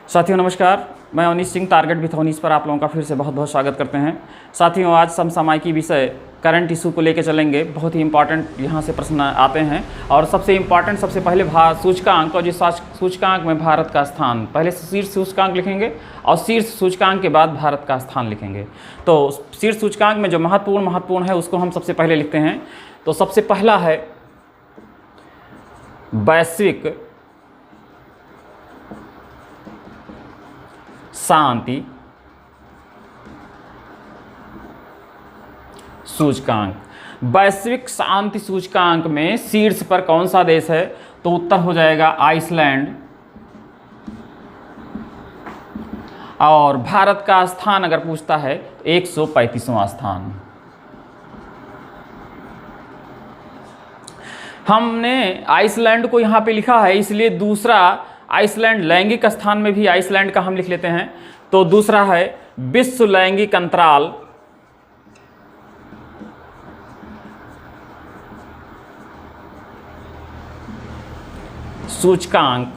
साथियों नमस्कार, मैं अवनीश सिंह टारगेट विथ अवनीश पर आप लोगों का फिर से बहुत बहुत स्वागत करते हैं। साथियों आज समसामयिकी विषय करंट इशू को लेकर चलेंगे। बहुत ही इंपॉर्टेंट यहाँ से प्रश्न आते हैं और सबसे इम्पॉर्टेंट सबसे पहले सूचकांक और जिस सूचकांक में भारत का स्थान, पहले शीर्ष सूचकांक लिखेंगे और शीर्ष सूचकांक के बाद भारत का स्थान लिखेंगे। तो शीर्ष सूचकांक में जो महत्वपूर्ण है उसको हम सबसे पहले लिखते हैं। तो सबसे पहला है वैश्विक शांति सूचकांक। वैश्विक शांति सूचकांक में शीर्ष पर कौन सा देश है? तो उत्तर हो जाएगा आइसलैंड। और भारत का स्थान अगर पूछता है तो 135वां स्थान। हमने आइसलैंड को यहां पे लिखा है, इसलिए दूसरा आइसलैंड लैंगिक स्थान में भी आइसलैंड का हम लिख लेते हैं। तो दूसरा है विश्व लैंगिक अंतराल सूचकांक,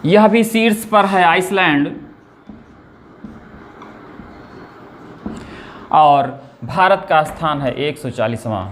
यह भी शीर्ष पर है आइसलैंड। और भारत का स्थान है 140वां।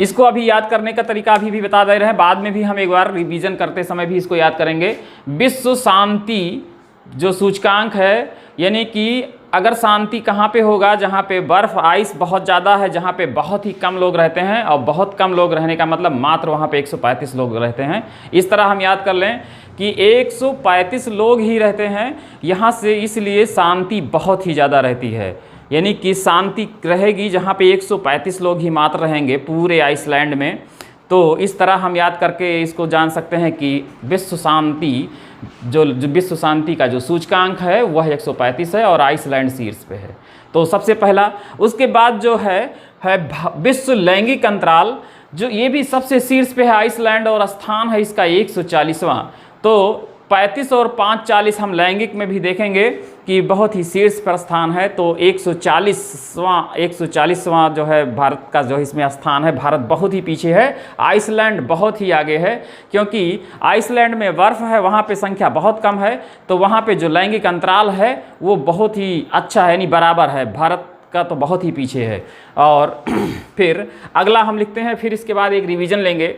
इसको अभी याद करने का तरीका अभी भी बता दे रहे हैं, बाद में भी हम एक बार रिवीजन करते समय भी इसको याद करेंगे। विश्व शांति जो सूचकांक है, यानी कि अगर शांति कहाँ पे होगा? जहाँ पे बर्फ़ आइस बहुत ज़्यादा है, जहाँ पे बहुत ही कम लोग रहते हैं। और बहुत कम लोग रहने का मतलब मात्र वहाँ पे 135 लोग रहते हैं। इस तरह हम याद कर लें कि 135 लोग ही रहते हैं यहाँ से, इसलिए शांति बहुत ही ज़्यादा रहती है। यानी कि शांति रहेगी जहाँ पे 135 लोग ही मात्र रहेंगे पूरे आइसलैंड में। तो इस तरह हम याद करके इसको जान सकते हैं कि विश्व शांति जो विश्व शांति का जो सूचकांक है वह 135 है और आइसलैंड शीर्ष पे है। तो सबसे पहला। उसके बाद जो है विश्व लैंगिक अंतराल, जो ये भी सबसे शीर्ष पे है आइसलैंड और स्थान है इसका 140वां। तो 35 और 5 40 हम लैंगिक में भी देखेंगे कि बहुत ही शीर्ष पर स्थान है। तो 140वां जो है भारत का जो इसमें स्थान है। भारत बहुत ही पीछे है, आइसलैंड बहुत ही आगे है, क्योंकि आइसलैंड में बर्फ़ है, वहाँ पे संख्या बहुत कम है। तो वहाँ पे जो लैंगिक अंतराल है वो बहुत ही अच्छा है, यानी बराबर है। भारत का तो बहुत ही पीछे है। और फिर अगला हम लिखते हैं, फिर इसके बाद एक रिवीजन लेंगे।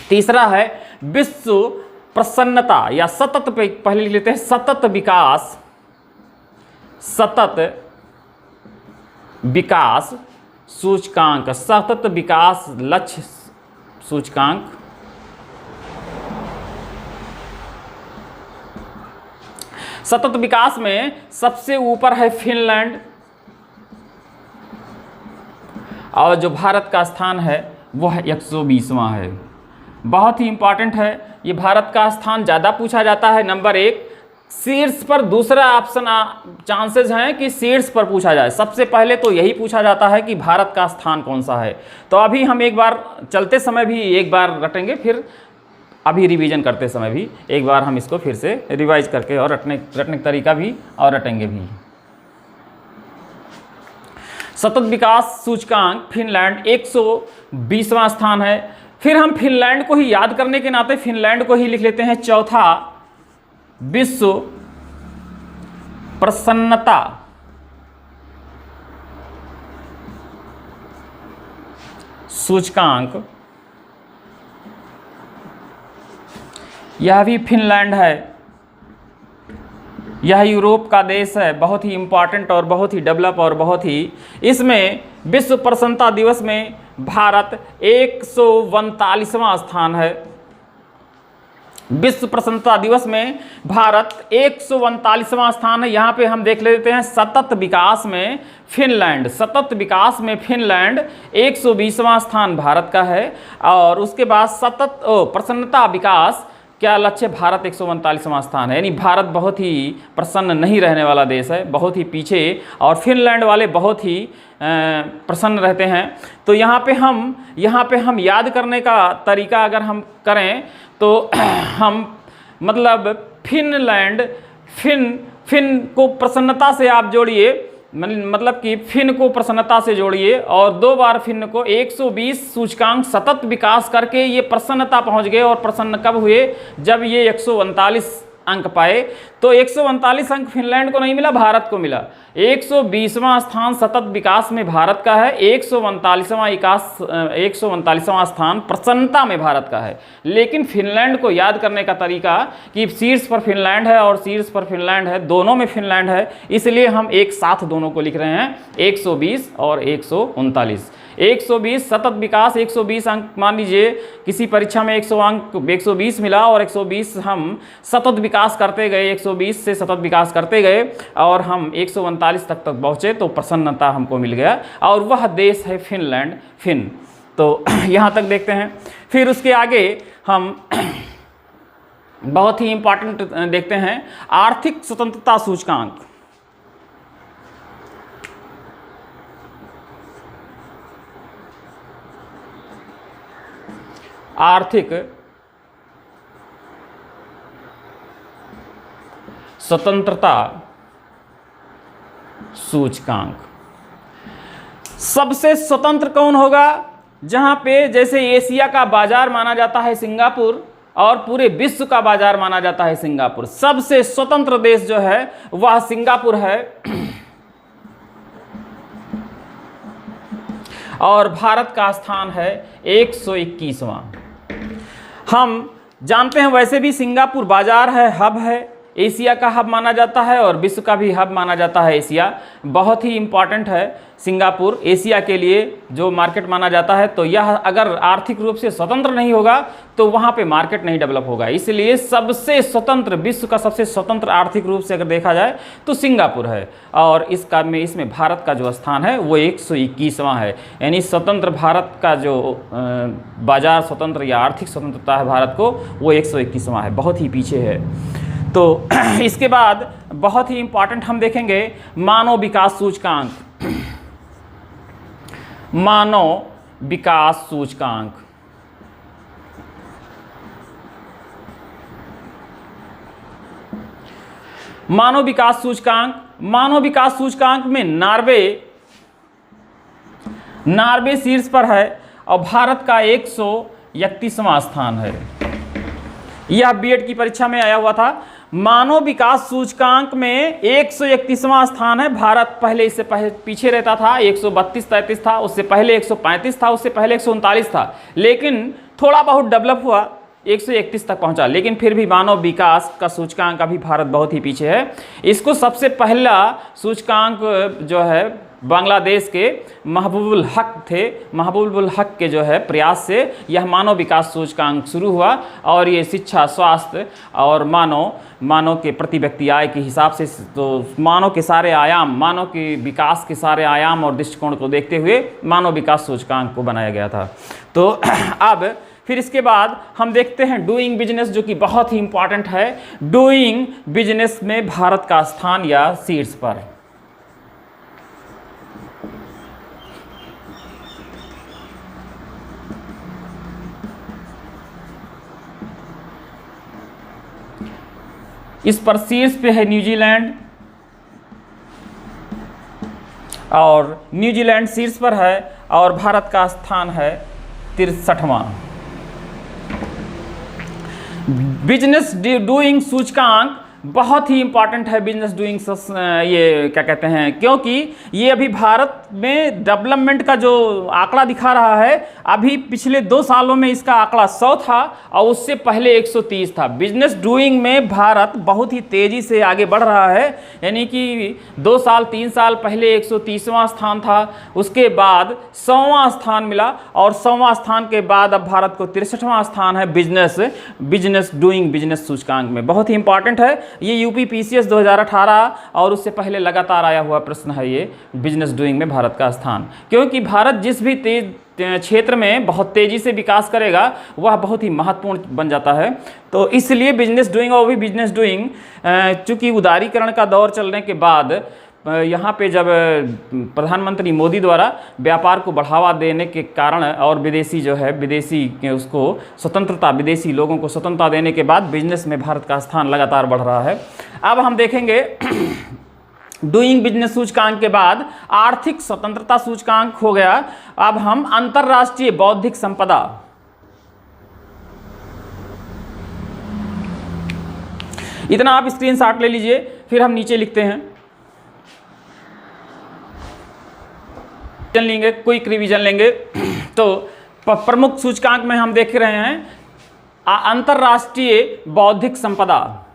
तीसरा है विश्व प्रसन्नता या सतत, पे पहले लिख लेते हैं सतत विकास सूचकांक, सतत विकास लक्ष्य सूचकांक। सतत विकास में सबसे ऊपर है फिनलैंड और जो भारत का स्थान है वह 120वां है। बहुत ही इंपॉर्टेंट है ये। भारत का स्थान ज़्यादा पूछा जाता है। नंबर 1 शीर्ष पर, दूसरा ऑप्शन चांसेस हैं कि शीर्ष पर पूछा जाए। सबसे पहले तो यही पूछा जाता है कि भारत का स्थान कौन सा है। तो अभी हम एक बार चलते समय भी एक बार रटेंगे, फिर अभी रिवीजन करते समय भी एक बार हम इसको फिर से रिवाइज करके और रटने का तरीका भी और रटेंगे भी। सतत विकास सूचकांक फिनलैंड 120वां स्थान है। फिर हम फिनलैंड को ही याद करने के नाते फिनलैंड को ही लिख लेते हैं चौथा। विश्व प्रसन्नता सूचकांक, यह भी फिनलैंड है। यह यूरोप का देश है, बहुत ही इंपॉर्टेंट और बहुत ही डेवलप और बहुत ही, इसमें विश्व प्रसन्नता दिवस में भारत 139वां स्थान है। विश्व प्रसन्नता दिवस में भारत 139वां स्थान है। यहाँ पे हम देख लेते हैं सतत विकास में फिनलैंड, सतत विकास में फिनलैंड 120वां स्थान भारत का है। और उसके बाद सतत प्रसन्नता विकास क्या लक्ष्य, भारत 139वां स्थान है। यानी भारत बहुत ही प्रसन्न नहीं रहने वाला देश है, बहुत ही पीछे, और फिनलैंड वाले बहुत ही प्रसन्न रहते हैं। तो यहाँ पे हम याद करने का तरीका अगर हम करें तो हम मतलब फिनलैंड, फिन को प्रसन्नता से आप जोड़िए मतलब कि फिन को प्रसन्नता से जोड़िए और 2 बार फिन को 120 सूचकांक सतत विकास करके ये प्रसन्नता पहुंच गए। और प्रसन्न कब हुए? जब ये 139 अंक पाए। तो 139 अंक फिनलैंड को नहीं मिला, भारत को मिला। 120वां स्थान सतत विकास में भारत का है, 139वां स्थान प्रसन्नता में भारत का है। लेकिन फिनलैंड को याद करने का तरीका कि शीर्ष पर फिनलैंड है और शीर्ष पर फिनलैंड है, दोनों में फिनलैंड है, इसलिए हम एक साथ दोनों को लिख रहे हैं, 120 और 139। 120 सतत विकास, 120 अंक मान लीजिए किसी परीक्षा में 120 मिला और 120 हम सतत विकास करते गए, 120 से सतत विकास करते गए और हम 139 तक पहुँचे तो प्रसन्नता हमको मिल गया। और वह देश है फिनलैंड, फिन। तो यहाँ तक देखते हैं। फिर उसके आगे हम बहुत ही इंपॉर्टेंट देखते हैं, आर्थिक स्वतंत्रता सूचकांक। आर्थिक स्वतंत्रता सूचकांक। सबसे स्वतंत्र कौन होगा? जहां पे जैसे एशिया का बाजार माना जाता है सिंगापुर और पूरे विश्व का बाजार माना जाता है सिंगापुर, सबसे स्वतंत्र देश जो है वह सिंगापुर है। और भारत का स्थान है 121वां। हम जानते हैं वैसे भी सिंगापुर बाजार है, हब है, एशिया का हब माना जाता है और विश्व का भी हब माना जाता है एशिया। बहुत ही इम्पॉर्टेंट है सिंगापुर एशिया के लिए जो मार्केट माना जाता है। तो यह अगर आर्थिक रूप से स्वतंत्र नहीं होगा तो वहाँ पे मार्केट नहीं डेवलप होगा। इसलिए सबसे स्वतंत्र, विश्व का सबसे स्वतंत्र आर्थिक रूप से अगर देखा जाए तो सिंगापुर है। और इसमें भारत का जो स्थान है वो 121वां है। यानी स्वतंत्र भारत का जो बाजार स्वतंत्र या आर्थिक स्वतंत्रता है भारत को, वो 121वां है, बहुत ही पीछे है। तो इसके बाद बहुत ही इंपॉर्टेंट हम देखेंगे मानव विकास सूचकांक। मानव विकास सूचकांक। मानव विकास सूचकांक, मानव विकास सूचकांक में नार्वे शीर्ष पर है और भारत का 131वां स्थान है। यह बीएड की परीक्षा में आया हुआ था। मानव विकास सूचकांक में 131वां स्थान है। भारत पहले इससे पीछे रहता था, 132-33 था, उससे पहले 135 था, उससे पहले 139 था, लेकिन थोड़ा बहुत डेवलप हुआ, 131 तक पहुंचा। लेकिन फिर भी मानव विकास का सूचकांक अभी भारत बहुत ही पीछे है। इसको सबसे पहला सूचकांक जो है बांग्लादेश के महबूबुल हक थे, महबूबुल हक के जो है प्रयास से यह मानव विकास सूचकांक शुरू हुआ। और ये शिक्षा, स्वास्थ्य और मानव के प्रति व्यक्ति आय के हिसाब से, तो मानव के सारे आयाम, मानव के विकास के सारे आयाम और दृष्टिकोण को देखते हुए मानव विकास सूचकांक को बनाया गया था। तो अब फिर इसके बाद हम देखते हैं डूइंग बिजनेस, जो कि बहुत ही इंपॉर्टेंट है। डूइंग बिजनेस में भारत का स्थान या शीर्ष पर। इस पर शीर्ष पे है न्यूजीलैंड, और न्यूजीलैंड शीर्ष पर है और भारत का स्थान है 63वां। बिजनेस डूइंग सूचकांक बहुत ही इंपॉर्टेंट है। बिजनेस डूइंग ये क्या कहते हैं, क्योंकि ये अभी भारत में डेवलपमेंट का जो आंकड़ा दिखा रहा है, अभी पिछले 2 सालों में इसका आंकड़ा 100 था और उससे पहले 130 था। बिजनेस डूइंग में भारत बहुत ही तेज़ी से आगे बढ़ रहा है। यानी कि 2 साल 3 साल पहले 130वां स्थान था, उसके बाद 100वां स्थान मिला और 100वां स्थान के बाद अब भारत को 63वां स्थान है बिजनेस डूइंग बिजनेस सूचकांक में। बहुत ही इंपॉर्टेंट है। ये यूपी पीसीएस 2018 और उससे पहले लगातार आया हुआ प्रश्न है ये, बिजनेस डूइंग में भारत का स्थान। क्योंकि भारत जिस भी क्षेत्र में बहुत तेज़ी से विकास करेगा वह बहुत ही महत्वपूर्ण बन जाता है। तो इसलिए बिजनेस डूइंग, और भी बिजनेस डूइंग चूँकि उदारीकरण का दौर चलने के बाद यहाँ पे जब प्रधानमंत्री मोदी द्वारा व्यापार को बढ़ावा देने के कारण और विदेशी उसको स्वतंत्रता, विदेशी लोगों को स्वतंत्रता देने के बाद बिजनेस में भारत का स्थान लगातार बढ़ रहा है। अब हम देखेंगे डूइंग बिजनेस सूचकांक के बाद आर्थिक स्वतंत्रता सूचकांक हो गया। अब हम अंतरराष्ट्रीय बौद्धिक संपदा, इतना आप स्क्रीनशॉट ले लीजिए, फिर हम नीचे लिखते हैं, लेंगे क्विक रिवीजन लेंगे। तो प्रमुख सूचकांक में हम देख रहे हैं अंतरराष्ट्रीय बौद्धिक संपदा,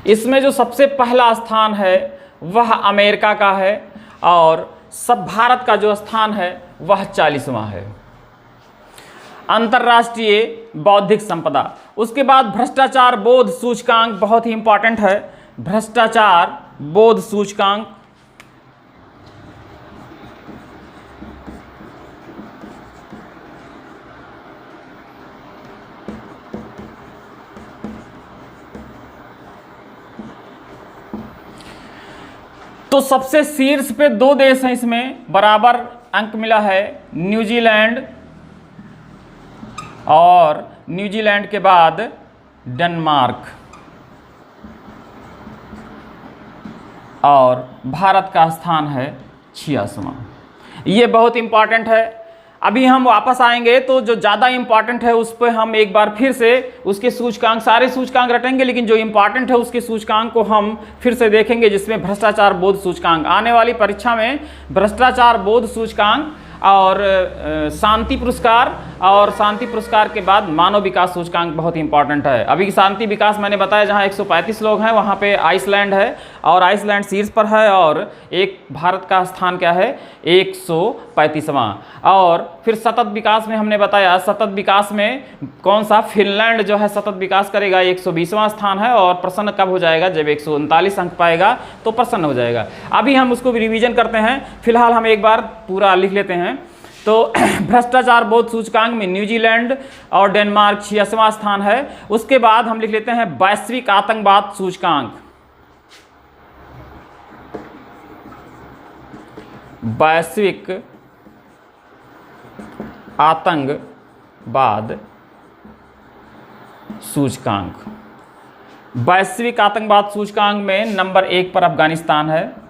इसमें जो सबसे पहला स्थान है वह अमेरिका का है और सब भारत का जो स्थान है वह 40वां है अंतर्राष्ट्रीय बौद्धिक संपदा। उसके बाद भ्रष्टाचार बोध सूचकांक बहुत ही इंपॉर्टेंट है। भ्रष्टाचार बोध सूचकांक तो सबसे शीर्ष पे दो देश हैं, इसमें बराबर अंक मिला है, न्यूजीलैंड और न्यूजीलैंड के बाद डेनमार्क और भारत का स्थान है 86वां। ये बहुत इंपॉर्टेंट है। अभी हम वापस आएंगे तो जो ज़्यादा इंपॉर्टेंट है उस पर हम एक बार फिर से उसके सूचकांक, सारे सूचकांक रटेंगे, लेकिन जो इंपॉर्टेंट है उसके सूचकांक को हम फिर से देखेंगे, जिसमें भ्रष्टाचार बोध सूचकांक आने वाली परीक्षा में भ्रष्टाचार बोध सूचकांक और शांति पुरस्कार, और शांति पुरस्कार के बाद मानव विकास सूचकांक बहुत इंपॉर्टेंट है। अभी शांति विकास मैंने बताया जहां 135 लोग हैं वहां पे आइसलैंड है और आइसलैंड शीर्ष पर है, और एक भारत का स्थान क्या है 135वां। और फिर सतत विकास में हमने बताया, सतत विकास में कौन सा, फिनलैंड जो है सतत विकास करेगा 120वां स्थान है, और प्रसन्न कब हो जाएगा, जब 139 अंक पाएगा तो प्रसन्न हो जाएगा। अभी हम उसको रिवीजन करते हैं, फिलहाल हम एक बार पूरा लिख लेते हैं। तो भ्रष्टाचार बोध सूचकांक में न्यूजीलैंड और डेनमार्क 86वां स्थान है। उसके बाद हम लिख लेते हैं वैश्विक आतंकवाद सूचकांक, वैश्विक आतंकवाद सूचकांक। वैश्विक आतंकवाद सूचकांक में नंबर 1 पर अफगानिस्तान है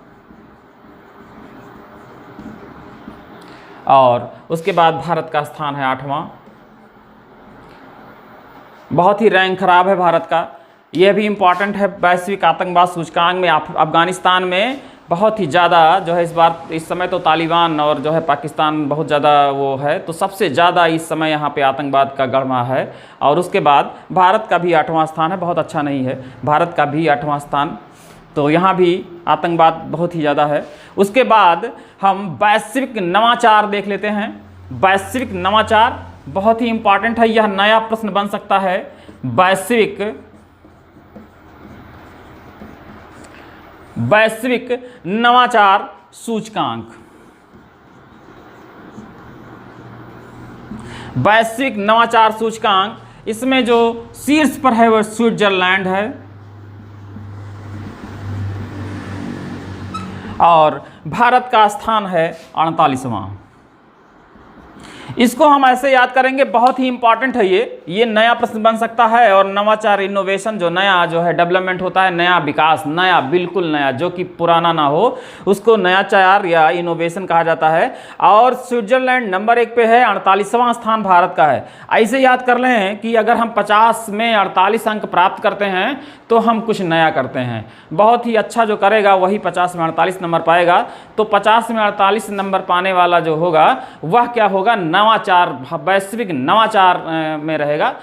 और उसके बाद भारत का स्थान है 8वां। बहुत ही रैंक खराब है भारत का, यह भी इंपॉर्टेंट है। वैश्विक आतंकवाद सूचकांक में अफगानिस्तान में बहुत ही ज़्यादा जो है, इस बार इस समय तो तालिबान और जो है पाकिस्तान बहुत ज़्यादा वो है, तो सबसे ज़्यादा इस समय यहाँ पे आतंकवाद का गढ़मा है। और उसके बाद भारत का भी 8वां स्थान है, बहुत अच्छा नहीं है, भारत का भी 8वां स्थान, तो यहाँ भी आतंकवाद बहुत ही ज़्यादा है। उसके बाद हम वैश्विक नवाचार देख लेते हैं। वैश्विक नवाचार बहुत ही इंपॉर्टेंट है, यह नया प्रश्न बन सकता है। वैश्विक नवाचार सूचकांक, वैश्विक नवाचार सूचकांक, इसमें जो शीर्ष पर है वह स्विट्जरलैंड है और भारत का स्थान है 48वां। इसको हम ऐसे याद करेंगे, बहुत ही इंपॉर्टेंट है ये नया प्रश्न बन सकता है। और नवाचार इनोवेशन, जो नया जो है डेवलपमेंट होता है, नया विकास, नया बिल्कुल नया, जो कि पुराना ना हो, उसको नयाचार या इनोवेशन कहा जाता है। और स्विट्जरलैंड नंबर 1 पे है, 48वां स्थान भारत का है। ऐसे याद कर लें कि अगर हम 50 में 48 अंक प्राप्त करते हैं तो हम कुछ नया करते हैं। बहुत ही अच्छा जो करेगा वही 50 में 48 नंबर पाएगा। तो 50 में 48 नंबर पाने वाला जो होगा वह क्या होगा, नवाचार, वैश्विक नवाचार में रहेगा।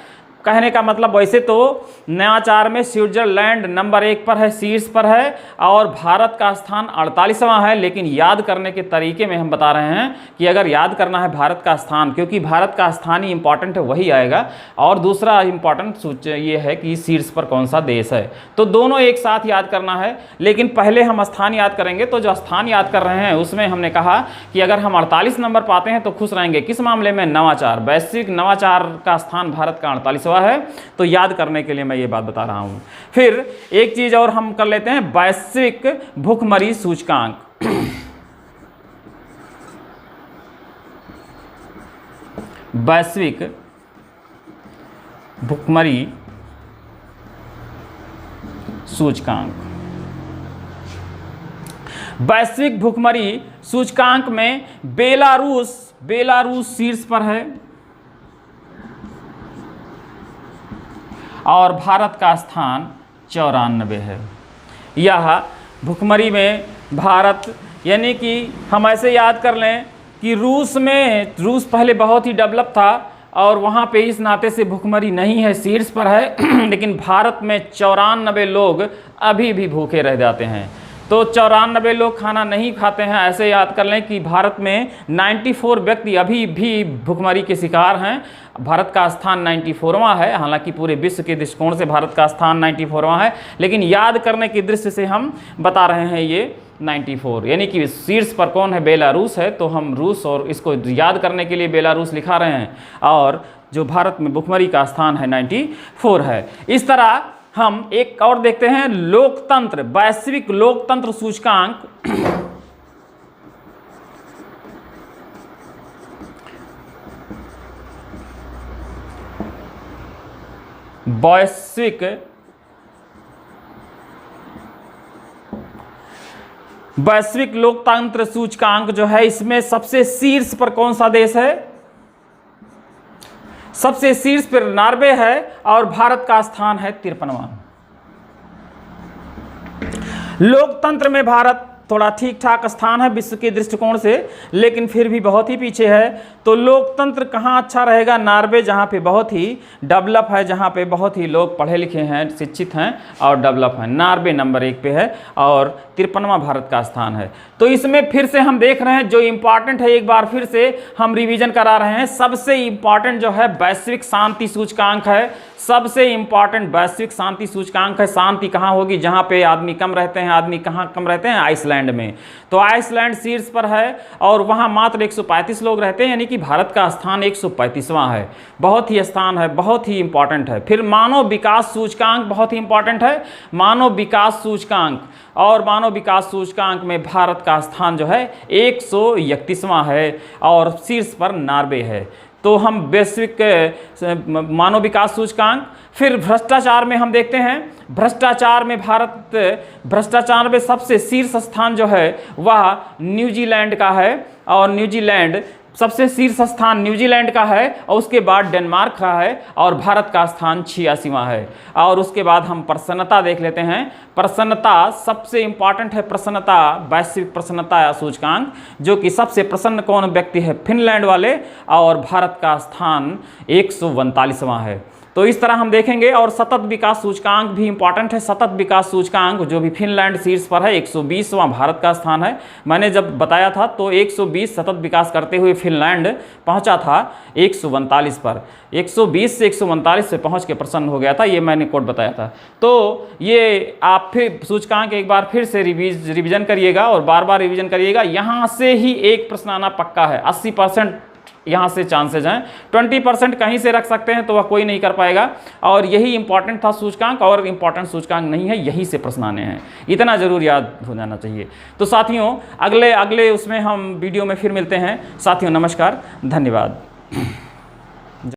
कहने का मतलब वैसे तो नवाचार में स्विट्जरलैंड नंबर 1 पर है, शीर्ष पर है, और भारत का स्थान 48वां है। लेकिन याद करने के तरीके में हम बता रहे हैं कि अगर याद करना है भारत का स्थान, क्योंकि भारत का स्थान ही इंपॉर्टेंट है, वही आएगा। और दूसरा इंपॉर्टेंट ये है कि शीर्ष पर कौन सा देश है, तो दोनों एक साथ याद करना है। लेकिन पहले हम स्थान याद करेंगे। तो जो स्थान याद कर रहे हैं उसमें हमने कहा कि अगर हम 48 नंबर पाते हैं तो खुश रहेंगे। किस मामले में? नवाचार, वैश्विक नवाचार का स्थान भारत का 48वां है। तो याद करने के लिए मैं ये बात बता रहा हूं। फिर एक चीज और हम कर लेते हैं, वैश्विक भुखमरी सूचकांक। वैश्विक भुखमरी सूचकांक। वैश्विक भुखमरी सूचकांक में बेलारूस शीर्ष पर है और भारत का स्थान 94 है। यह भुखमरी में भारत, यानी कि हम ऐसे याद कर लें कि रूस पहले बहुत ही डेवलप था और वहाँ पे इस नाते से भुखमरी नहीं है, शीर्ष पर है। लेकिन भारत में 94 लोग अभी भी भूखे रह जाते हैं। तो 94 लोग खाना नहीं खाते हैं। ऐसे याद कर लें कि भारत में 94 व्यक्ति अभी भी भुखमरी के शिकार हैं। भारत का स्थान 94वां है। हालांकि पूरे विश्व के दृष्टिकोण से भारत का स्थान 94वां है, लेकिन याद करने की दृष्टि से हम बता रहे हैं ये 94, यानी कि शीर्ष पर कौन है? बेलारूस है। तो हम रूस और इसको याद करने के लिए बेलारूस लिखा रहे हैं, और जो भारत में भुखमरी का स्थान है 94 है। इस तरह हम एक और देखते हैं, लोकतंत्र, वैश्विक लोकतंत्र सूचकांक। वैश्विक लोकतंत्र सूचकांक जो है, इसमें सबसे शीर्ष पर कौन सा देश है? सबसे शीर्ष पर नॉर्वे है और भारत का स्थान है 53वां। लोकतंत्र में भारत थोड़ा ठीक ठाक स्थान है विश्व के दृष्टिकोण से, लेकिन फिर भी बहुत ही पीछे है। तो लोकतंत्र कहाँ अच्छा रहेगा? नॉर्वे, जहाँ पे बहुत ही डेवलप है, जहाँ पे बहुत ही लोग पढ़े लिखे हैं, शिक्षित हैं और डेवलप हैं। नॉर्वे नंबर 1 पे है और 53वां भारत का स्थान है। तो इसमें फिर से हम देख रहे हैं जो इंपॉर्टेंट है, एक बार फिर से हम रिवीजन करा रहे हैं। सबसे इंपॉर्टेंट जो है वैश्विक शांति सूचकांक है। सबसे इंपॉर्टेंट वैश्विक शांति सूचकांक है। शांति कहाँ होगी? जहाँ पे आदमी कम रहते हैं। आदमी कहाँ कम रहते हैं? आइसलैंड में। तो आइसलैंड शीर्ष पर है और वहाँ मात्र 135 लोग रहते हैं, यानी कि भारत का स्थान 135वां है। बहुत ही स्थान है, बहुत ही इंपॉर्टेंट है। फिर मानव विकास सूचकांक बहुत ही इंपॉर्टेंट है। मानव विकास सूचकांक, और मानव विकास सूचकांक में भारत का स्थान जो है 131वां है और शीर्ष पर नॉर्वे है। तो हम वैश्विक मानव विकास सूचकांक। फिर भ्रष्टाचार में हम देखते हैं, भ्रष्टाचार में भारत, भ्रष्टाचार में सबसे शीर्ष स्थान जो है वह न्यूजीलैंड का है, और न्यूजीलैंड सबसे शीर्ष स्थान न्यूजीलैंड का है, और उसके बाद डेनमार्क का है, और भारत का स्थान 86वां है। और उसके बाद हम प्रसन्नता देख लेते हैं। प्रसन्नता सबसे इंपॉर्टेंट है। प्रसन्नता, वैश्विक प्रसन्नता सूचकांक, जो कि सबसे प्रसन्न कौन व्यक्ति है? फिनलैंड वाले, और भारत का स्थान 139वां है। तो इस तरह हम देखेंगे। और सतत विकास सूचकांक भी इंपॉर्टेंट है। सतत विकास सूचकांक जो भी फिनलैंड शीर्ष पर है, 120वां भारत का स्थान है। मैंने जब बताया था तो 120 सतत विकास करते हुए फिनलैंड पहुंचा था 139 पर। 120 से 139 से पहुंच के प्रसन्न हो गया था, ये मैंने कोड बताया था। तो ये आप फिर सूचकांक एक बार फिर से रिवीजन करिएगा और बार बार रिवीजन करिएगा। यहाँ से ही एक प्रश्न आना पक्का है। 80% यहाँ से चांसेज हैं। 20% कहीं से रख सकते हैं तो वह कोई नहीं कर पाएगा। और यही इंपॉर्टेंट था सूचकांक, और इंपॉर्टेंट सूचकांक नहीं है, यही से प्रश्न आने हैं। इतना जरूर याद हो जाना चाहिए। तो साथियों, अगले उसमें हम वीडियो में फिर मिलते हैं। साथियों नमस्कार, धन्यवाद।